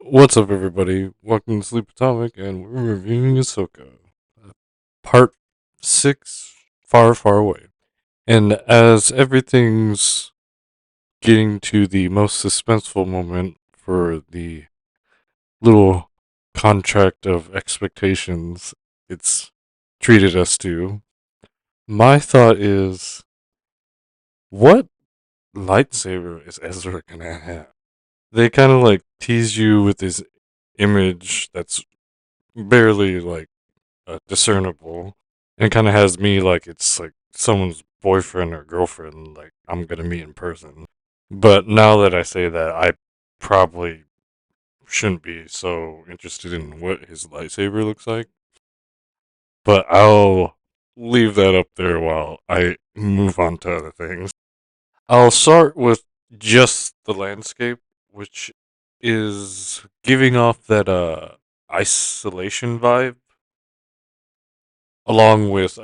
What's up, everybody? Welcome to Sleep Atomic, and we're reviewing Ahsoka, Part 6, Far, Far Away. And as everything's getting to the most suspenseful moment for the little contract of expectations it's treated us to, my thought is, what lightsaber is Ezra gonna have? They kind of like tease you with this image that's barely discernible, and kind of has me like it's like someone's boyfriend or girlfriend, like I'm gonna meet in person. But now that I say that, I probably shouldn't be so interested in what his lightsaber looks like. But I'll leave that up there while I move on to other things. I'll start with just the landscape, which is giving off that isolation vibe, along with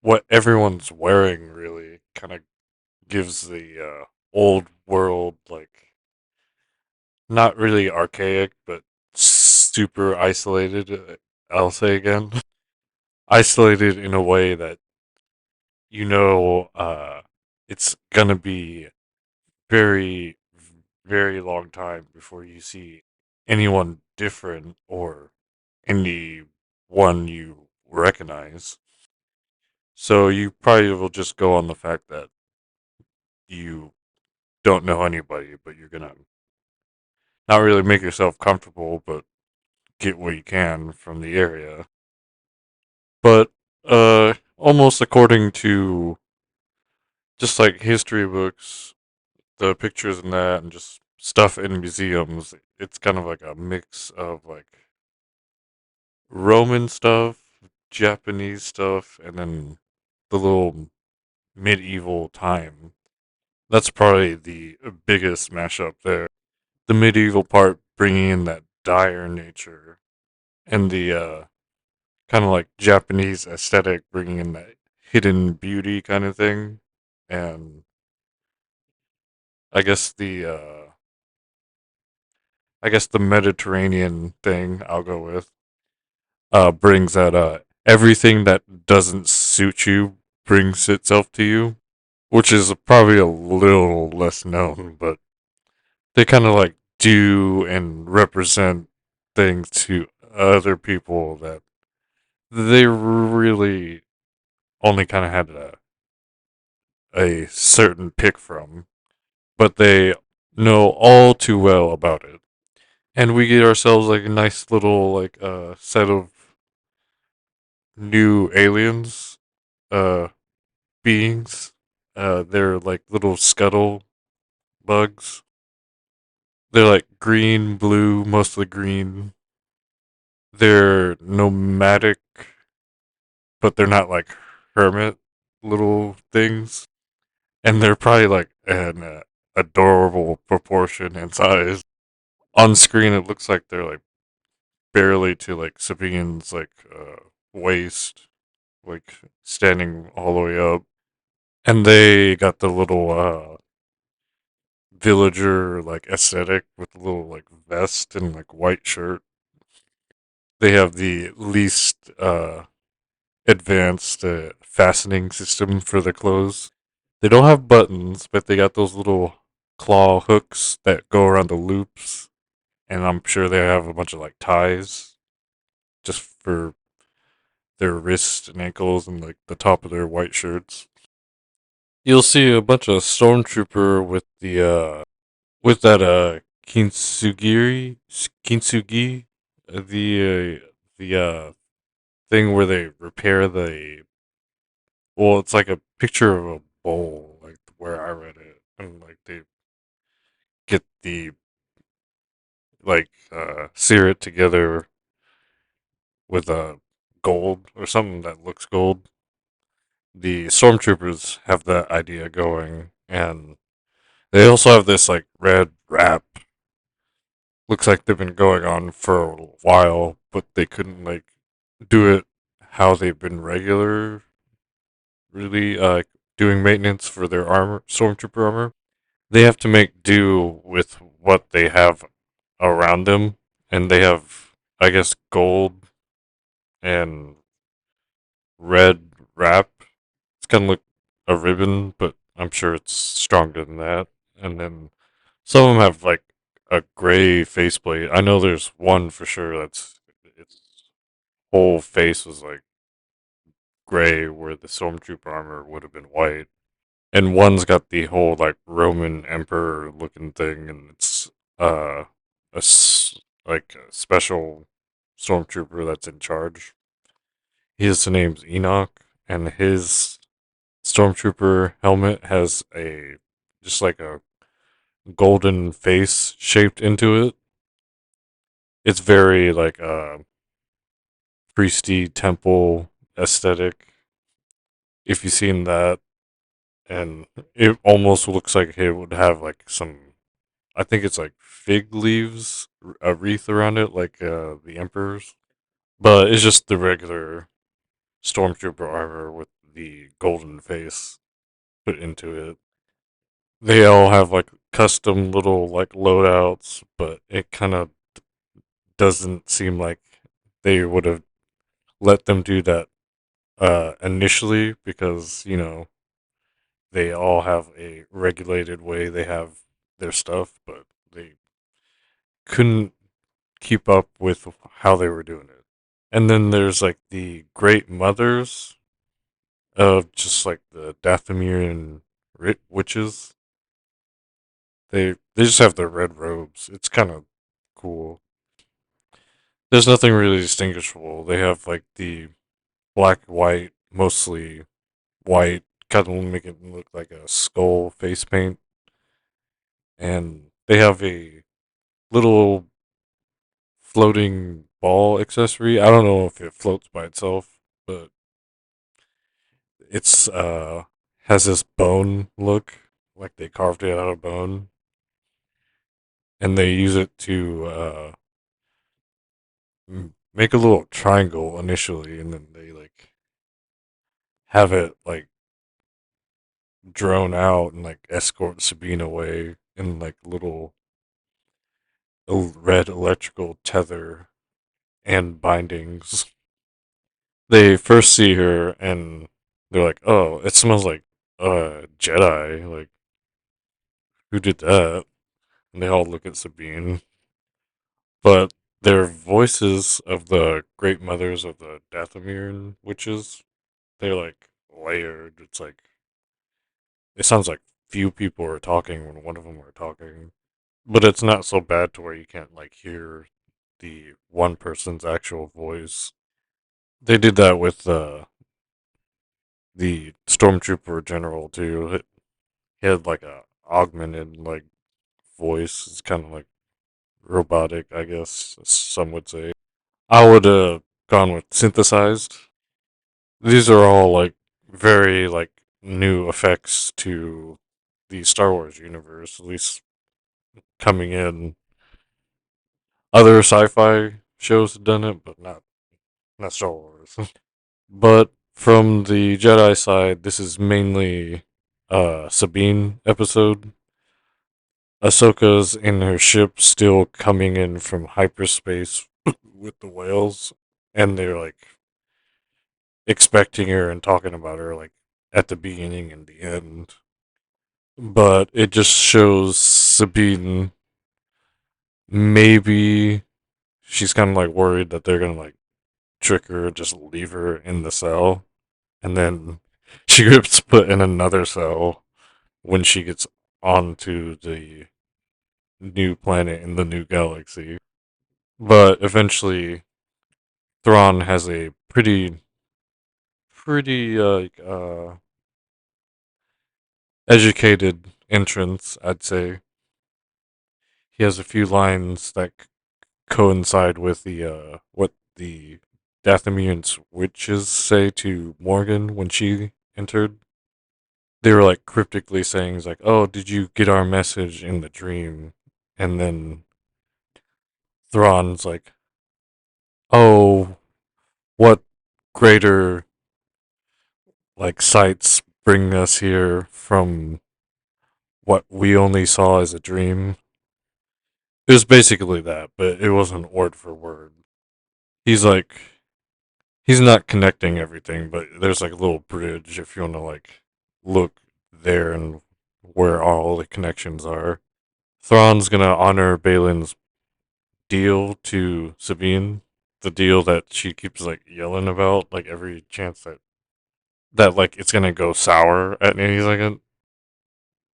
what everyone's wearing. Really kind of gives the old world, like, not really archaic but super isolated, I'll say again. Isolated in a way that you know it's gonna be very very long time before you see anyone different or anyone you recognize. So you probably will just go on the fact that you don't know anybody, but you're gonna not really make yourself comfortable, but get what you can from the area. But almost according to just like history books, the pictures and that, and just stuff in museums, it's kind of like a mix of like Roman stuff, Japanese stuff, and then the little medieval time. That's probably the biggest mashup there. The medieval part bringing in that dire nature, and the kind of like Japanese aesthetic bringing in that hidden beauty kind of thing. And I guess the Mediterranean thing I'll go with brings that everything that doesn't suit you brings itself to you, which is probably a little less known, but they kind of like do and represent things to other people that they really only kind of had a certain pick from, but they know all too well about it. And we get ourselves like a nice little like set of new aliens, uh beings. They're like little scuttle bugs. They're like green, blue, mostly green. They're nomadic, but they're not like hermit little things. And they're probably like an adorable proportion and size. On screen, it looks like they're like barely to like Sabine's like waist, like standing all the way up. And they got the little villager like aesthetic with the little like vest and like white shirt. They have the least advanced fastening system for the clothes. They don't have buttons, but they got those little claw hooks that go around the loops, and I'm sure they have a bunch of like ties just for their wrists and ankles and like the top of their white shirts. You'll see a bunch of stormtrooper with the with that kintsugi, the thing where they repair the, well, it's like a picture of a bowl, like where I read it, and like they get the like sear it together with a gold or something that looks gold. The stormtroopers have that idea going, and they also have this like red wrap. Looks like they've been going on for a while, but they couldn't like do it how they've been regular, really doing maintenance for their armor, stormtrooper armor. They have to make do with what they have around them, and they have, I guess, gold and red wrap. It's kind of like a ribbon, but I'm sure it's stronger than that. And then some of them have like a gray faceplate. I know there's one for sure that's its whole face was like gray, where the stormtrooper armor would have been white. And one's got the whole like Roman emperor looking thing, and it's uh like a special stormtrooper that's in charge. His name's Enoch, and his stormtrooper helmet has a just like a golden face shaped into it. It's very like priesty temple aesthetic. If you've seen that, and it almost looks like it would have like some. I think it's like fig leaves, a wreath around it, like the emperor's. But it's just the regular stormtrooper armor with the golden face put into it. They all have like custom little like loadouts, but it kind of doesn't seem like they would have let them do that initially, because they all have a regulated way they have their stuff, but they couldn't keep up with how they were doing it. And then there's like the great mothers of just like the Dathomirian witches. They just have their red robes. It's kind of cool. There's nothing really distinguishable. They have like the black, white, mostly white, kind of make it look like a skull face paint, and they have a little floating ball accessory. I don't know if it floats by itself, but it's has this bone look, like they carved it out of bone, and they use it to make a little triangle initially, and then they like have it like drone out and like escort Sabine away in like little red electrical tether and bindings. They first see her and they're like, "Oh, it smells like Jedi. Like, who did that?" And they all look at Sabine, but their voices of the great mothers of the Dathomirian witches, they're like layered. It's like it sounds like few people are talking when one of them are talking, but it's not so bad to where you can't like hear the one person's actual voice. They did that with the stormtrooper general too. He had like a augmented like voice. It's kind of like robotic, I guess some would say. I would have gone with synthesized. These are all like very like new effects to the Star Wars universe, at least coming in. Other sci-fi shows have done it, but not Star Wars. But from the Jedi side, this is mainly Sabine episode. Ahsoka's in her ship, still coming in from hyperspace with the whales, and they're like expecting her and talking about her like at the beginning and the end. But it just shows Sabine, maybe she's kind of like worried that they're gonna like trick her, just leave her in the cell, and then she gets put in another cell when she gets onto the new planet in the new galaxy. But eventually, Thrawn has a pretty educated entrance, I'd say. He has a few lines that coincide with the what the Dathomirian witches say to Morgan when she entered. They were like cryptically saying, "Like, oh, did you get our message in the dream?" And then Thrawn's like, "Oh, what greater like sights bring us here from what we only saw as a dream?" It was basically that, but it wasn't word for word. He's like he's not connecting everything, but there's like a little bridge if you want to like look there and where all the connections are. Thrawn's gonna honor Balin's deal to Sabine, the deal that she keeps like yelling about, like every chance that like it's gonna go sour at any second.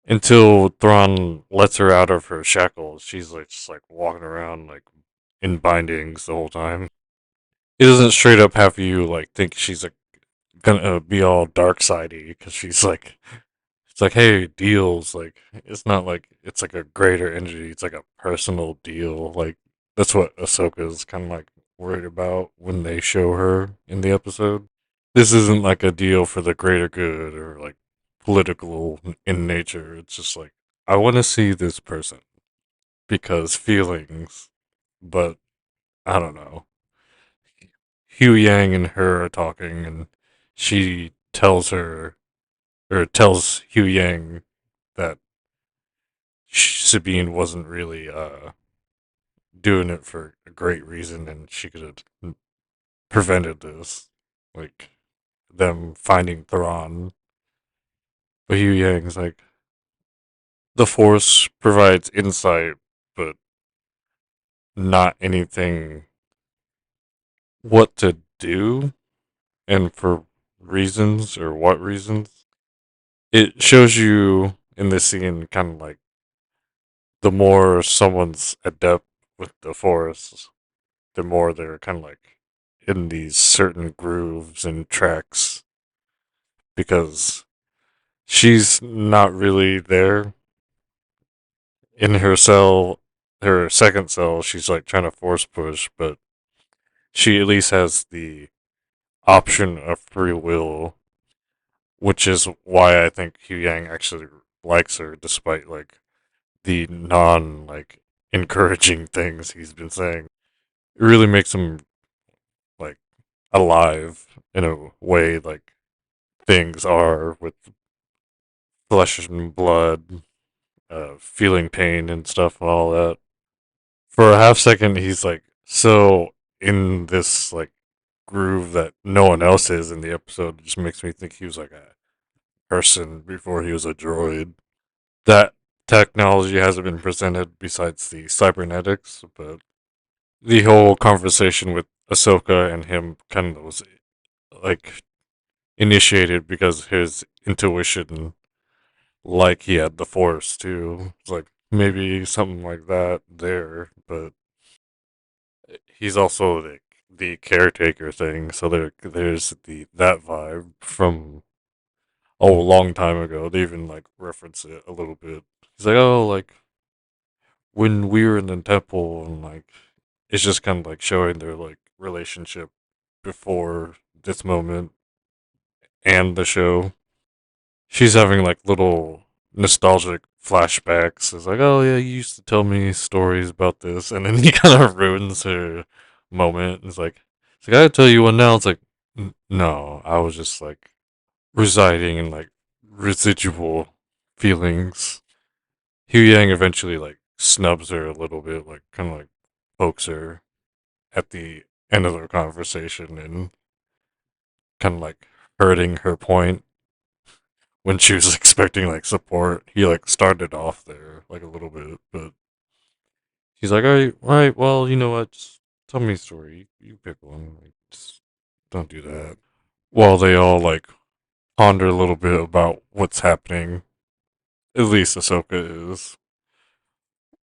Until Thrawn lets her out of her shackles, she's like just like walking around like in bindings the whole time. He doesn't straight up have you like think she's like gonna be all dark sidey because she's like it's like hey deals like it's not like it's like a greater entity, it's like a personal deal, like that's what Ahsoka is kind of like worried about when they show her in the episode. This isn't like a deal for the greater good or like political in nature. It's just like I want to see this person because feelings, but I don't know. Hu Yang and her are talking, and she tells her or tells Hu Yang that Sabine wasn't really doing it for a great reason, and she could have prevented this, like them finding Thrawn. But Hu Yang's like, the Force provides insight, but not anything what to do and for reasons or what reasons. It shows you in this scene kind of like the more someone's adept with the Force, the more they're kind of like in these certain grooves and tracks because she's not really there in her cell, her second cell. She's like trying to force push, but she at least has the option of free will, which is why I think Hu Yang actually likes her, despite like the non like encouraging things he's been saying. It really makes him like alive in a way like things are with flesh and blood, feeling pain and stuff and all that. For a half second, he's like so in this like groove that no one else is in the episode. It just makes me think he was like a person before he was a droid. That technology hasn't been presented besides the cybernetics, but the whole conversation with Ahsoka and him kind of was like initiated because his intuition, like he had the Force too. It's like maybe something like that there, but he's also the caretaker thing. So there's the that vibe from a long time ago. They even like reference it a little bit. He's like, oh, like when we were in the temple, and like it's just kind of like showing their like relationship before this moment and the show. She's having like little nostalgic flashbacks. It's like, oh yeah, you used to tell me stories about this, and then he kind of ruins her moment. It's like I gotta tell you one now. It's like, no, I was just like residing in like residual feelings. Hu Yang eventually like snubs her a little bit, like kind of like pokes her at the end of their conversation and kind of like hurting her point when she was expecting like support. He like started off there like a little bit, but he's like, all right, well, you know what? Just tell me a story. You pick one. Like, just don't do that. While they all like ponder a little bit about what's happening, at least Ahsoka is.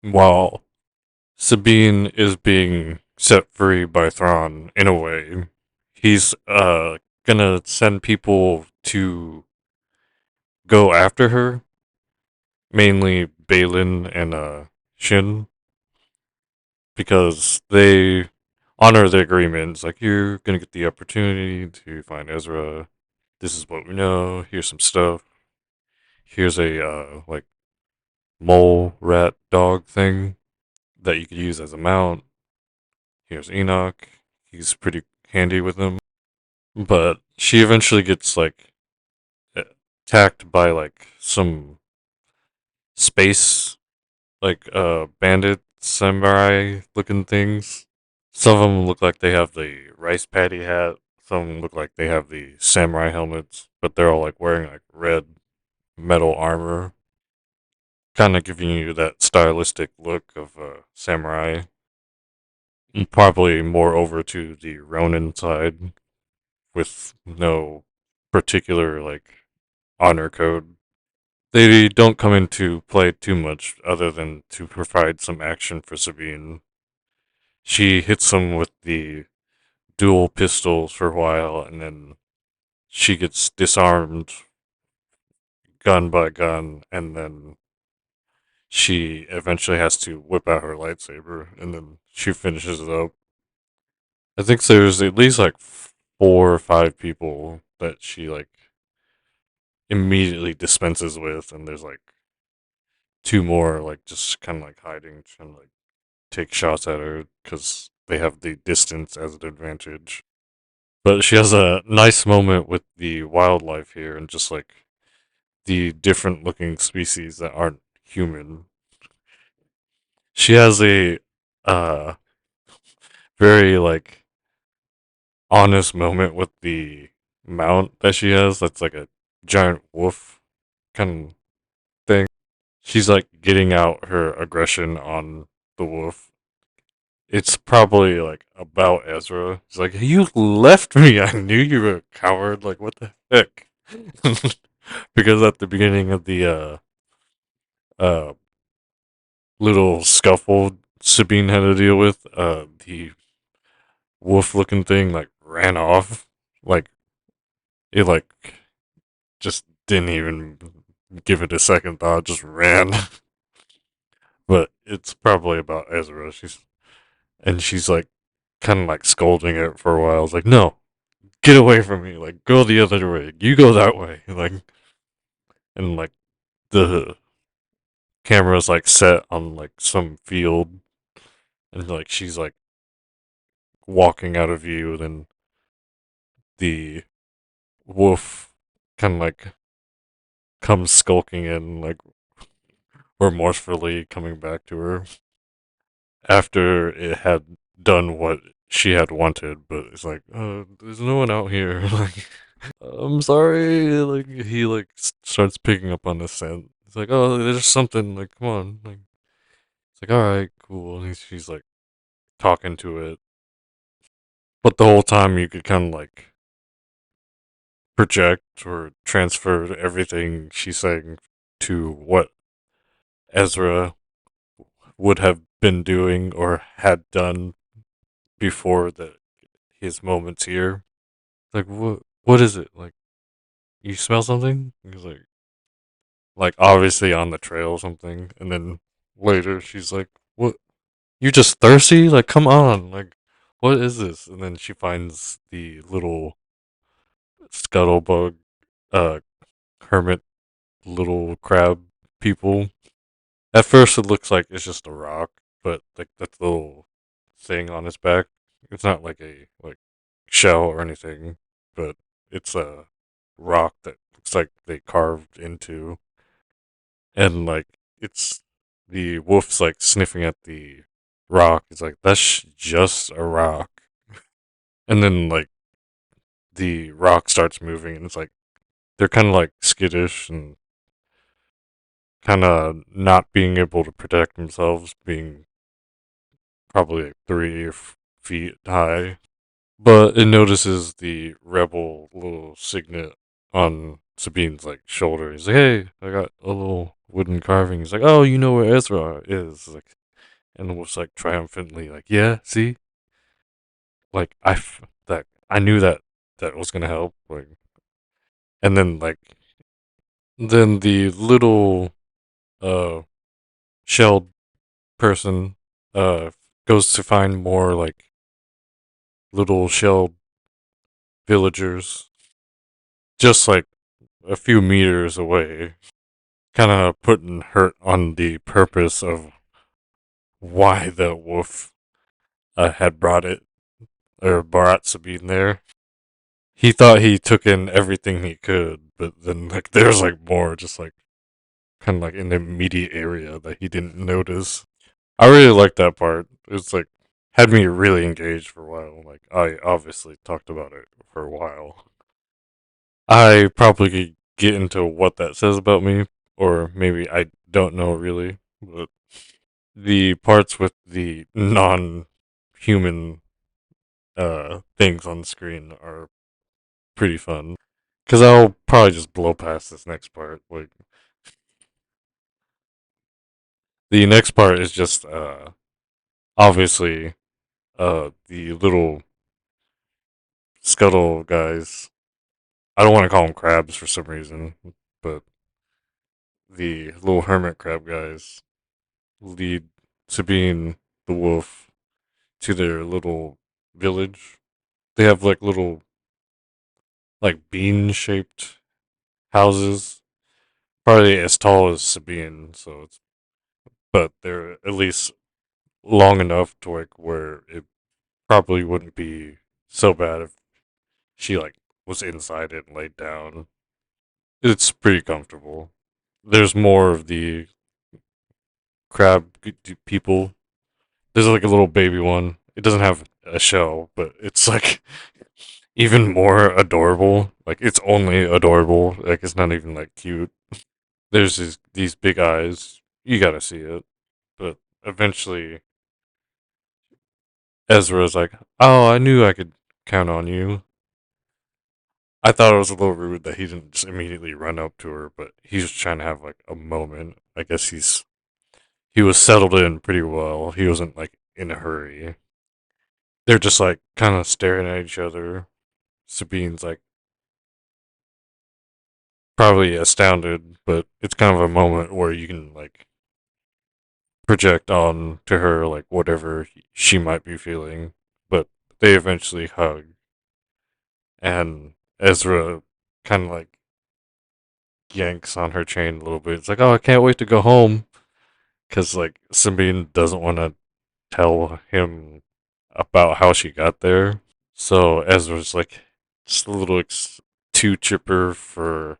While Sabine is being set free by Thrawn in a way, he's gonna send people to go after her, mainly Balin and Shin, because they honor the agreement. It's like you're gonna get the opportunity to find Ezra. This is what we know. Here's some stuff. Here's a like mole rat dog thing that you could use as a mount. Here's Enoch. He's pretty handy with them. But she eventually gets like attacked by like some space like bandit samurai looking things. Some of them look like they have the rice paddy hat. Some of them look like they have the samurai helmets, but they're all like wearing like red metal armor, kind of giving you that stylistic look of samurai. Probably more over to the Ronin side with no particular like honor code. They don't come into play too much other than to provide some action for Sabine. She hits him with the dual pistols for a while and then she gets disarmed gun by gun and then she eventually has to whip out her lightsaber and then she finishes it up. I think there's at least like 4 or 5 people that she like immediately dispenses with, and there's like two more like just kind of like hiding, trying to like take shots at her because they have the distance as an advantage. But she has a nice moment with the wildlife here and just like the different looking species that aren't human. She has a uh very like honest moment with the mount that she has. That's like a giant wolf kind of thing. She's like getting out her aggression on the wolf. It's probably like about Ezra. He's like, "You left me. I knew you were a coward. Like, what the heck?" Because at the beginning of the uh little scuffle Sabine had to deal with, the wolf looking thing like ran off. Like it like just didn't even give it a second thought, just ran. But it's probably about Ezra. She's like kind of like scolding it for a while. It's like, no, get away from me. Like, go the other way. You go that way. Like, and like the camera's like set on like some field, and like she's like walking out of view. Then the wolf kind of like comes skulking in, like remorsefully coming back to her after it had done what she had wanted. But it's like, there's no one out here. Like, I'm sorry. Like he like starts picking up on the scent. It's like, oh, there's something. Like, come on. Like, it's like, all right, cool. And she's like talking to it, but the whole time you could kind of like project or transfer everything she's saying to what Ezra would have been doing or had done before the his moments here. Like, what is it? Like, you smell something? He's like obviously on the trail or something. And then later she's like, "What? You just thirsty? Like, come on! Like, what is this?" And then she finds the little scuttlebug, uh, hermit little crab people. At first, it looks like it's just a rock, but like that little thing on its back, it's not like a like shell or anything, but it's a rock that looks like they carved into. And like it's the wolf's like sniffing at the rock. It's like that's just a rock, and then like the rock starts moving, and it's like they're kind of like skittish and kind of not being able to protect themselves, being probably like 3 feet high. But it notices the rebel little signet on Sabine's like shoulder. He's like, "Hey, I got a little wooden carving." He's like, "Oh, you know where Ezra is?" Like, and was like triumphantly like, "Yeah, see, like that I knew that was gonna help." Like, and then like then the little uh shelled person uh goes to find more like little shelled villagers just like a few meters away, kind of putting hurt on the purpose of why the wolf had brought it or brought Sabine there. He thought he took in everything he could, but then like there's like more just like kind of like in the immediate area that he didn't notice. I really liked that part. It's like had me really engaged for a while. Like I obviously talked about it for a while. I probably could get into what that says about me, or maybe I don't know really. But the parts with the non-human things on the screen are pretty fun. Because I'll probably just blow past this next part. Like the next part is just obviously the little scuttle guys. I don't want to call them crabs for some reason, but the little hermit crab guys lead Sabine the wolf to their little village. They have like little like bean shaped houses, probably as tall as Sabine, so it's but they're at least long enough to like where it probably wouldn't be so bad if she like was inside it and laid down. It's pretty comfortable. There's more of the crab people. There's like a little baby one. It doesn't have a shell, but it's like even more adorable. Like it's only adorable. Like it's not even like cute. There's these big eyes. You gotta see it. But eventually, Ezra's like, "Oh, I knew I could count on you." I thought it was a little rude that he didn't just immediately run up to her, but he's just trying to have like a moment. I guess he was settled in pretty well. He wasn't like in a hurry. They're just like kind of staring at each other. Sabine's like probably astounded, but it's kind of a moment where you can like project on to her like whatever she might be feeling. But they eventually hug, and Ezra kind of like yanks on her chain a little bit. It's like, oh, I can't wait to go home because like Sabine doesn't want to tell him about how she got there. So Ezra's like just a little too chipper for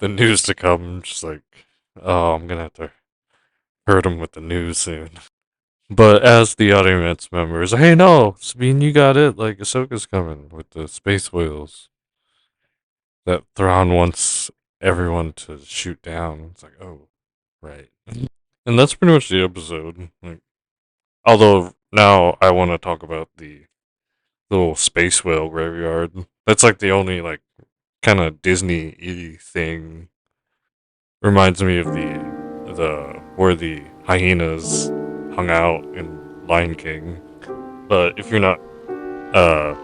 the news to come. Just like, oh, I'm gonna have to hurt him with the news soon. But as the audience members, hey, no, Sabine, you got it. Like Ahsoka's coming with the space whales that Thrawn wants everyone to shoot down. It's like, oh, right. And that's pretty much the episode. Like, although now I want to talk about the little space whale graveyard. That's like the only like kind of Disney-y thing. Reminds me of the where the hyenas hung out in Lion King. But if you're not uh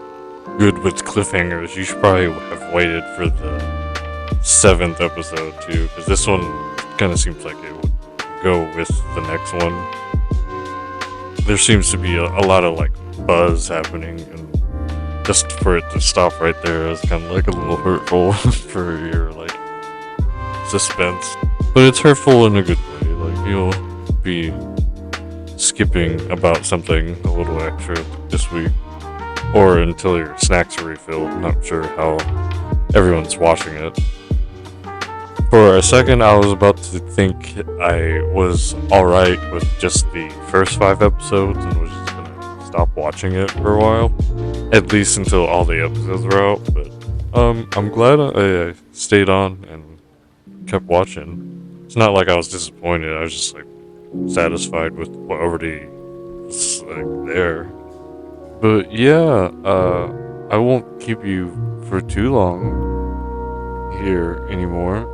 good with cliffhangers, you should probably have waited for the seventh episode too, because this one kind of seems like it would go with the next one. There seems to be a lot of like buzz happening, and just for it to stop right there is kind of like a little hurtful for your like suspense. But it's hurtful in a good way. Like you'll be skipping about something a little extra this week, or until your snacks are refilled. I'm not sure how everyone's watching it. For a second, I was about to think I was alright with just the first 5 episodes and was just gonna stop watching it for a while. At least until all the episodes were out. But I'm glad I stayed on and kept watching. It's not like I was disappointed. I was just like satisfied with what already was like there. But yeah, I won't keep you for too long here anymore.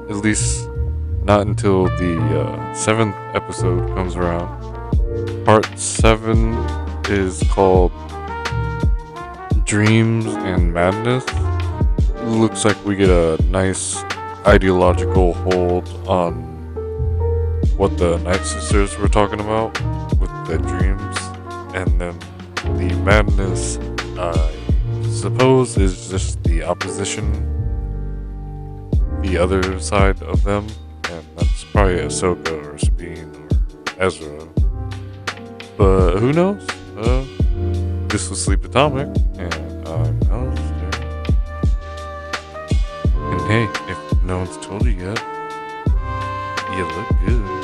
At least not until the 7th episode comes around. Part 7 is called Dreams and Madness. Looks like we get a nice ideological hold on what the Night Sisters were talking about with the dreams. And then the madness, I suppose, is just the opposition, the other side of them, and that's probably Ahsoka or Sabine or Ezra. But who knows? This was Sleep Atomic, and I'm Alistair. And hey, if no one's told you yet, you look good.